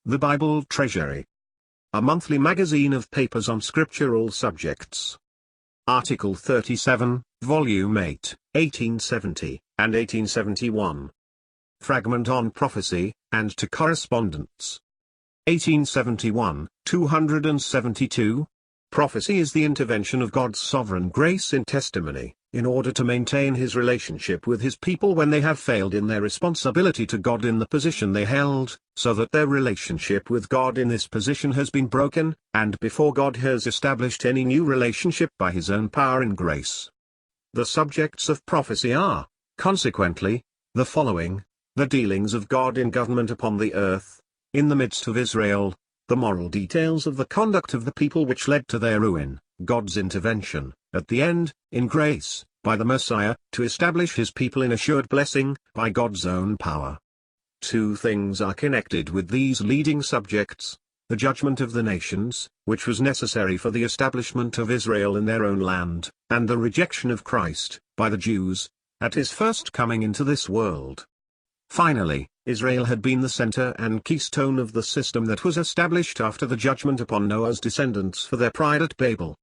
The Bible Treasury. A monthly magazine of papers on scriptural subjects. Article 37, Volume 8, 1870, and 1871. Fragment on Prophecy, and to Correspondents. 1871, 272. Prophecy is the intervention of God's sovereign grace in testimony, in order to maintain his relationship with his people when they have failed in their responsibility to God in the position they held, so that their relationship with God in this position has been broken, and before God has established any new relationship by his own power and grace. The subjects of prophecy are, consequently, the following: the dealings of God in government upon the earth, in the midst of Israel, the moral details of the conduct of the people which led to their ruin, God's intervention, at the end, in grace, by the Messiah, to establish his people in assured blessing, by God's own power. Two things are connected with these leading subjects: the judgment of the nations, which was necessary for the establishment of Israel in their own land, and the rejection of Christ, by the Jews, at his first coming into this world. Finally, Israel had been the center and keystone of the system that was established after the judgment upon Noah's descendants for their pride at Babel.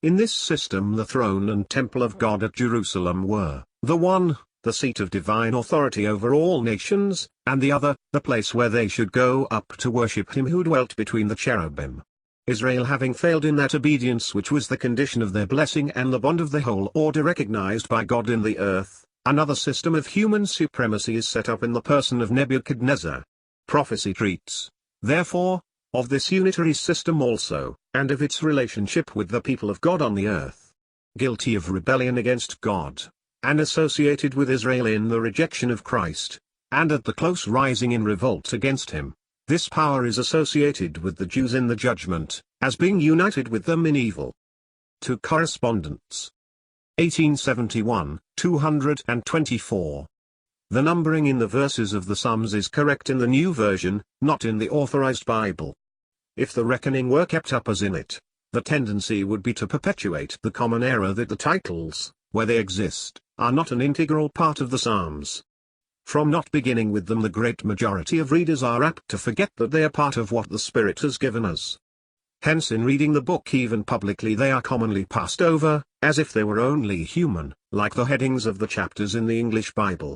In this system the throne and temple of God at Jerusalem were, the one, the seat of divine authority over all nations, and the other, the place where they should go up to worship him who dwelt between the cherubim. Israel having failed in that obedience which was the condition of their blessing and the bond of the whole order recognized by God in the earth, another system of human supremacy is set up in the person of Nebuchadnezzar. Prophecy treats, therefore, of this unitary system also, and of its relationship with the people of God on the earth. Guilty of rebellion against God, and associated with Israel in the rejection of Christ, and at the close rising in revolt against him, this power is associated with the Jews in the judgment, as being united with them in evil. To Correspondents. 1871, 224. The numbering in the verses of the Psalms is correct in the New Version, not in the Authorized Bible. If the reckoning were kept up as in it, the tendency would be to perpetuate the common error that the titles, where they exist, are not an integral part of the Psalms. From not beginning with them, the great majority of readers are apt to forget that they are part of what the Spirit has given us. Hence in reading the book even publicly they are commonly passed over, as if they were only human, like the headings of the chapters in the English Bible.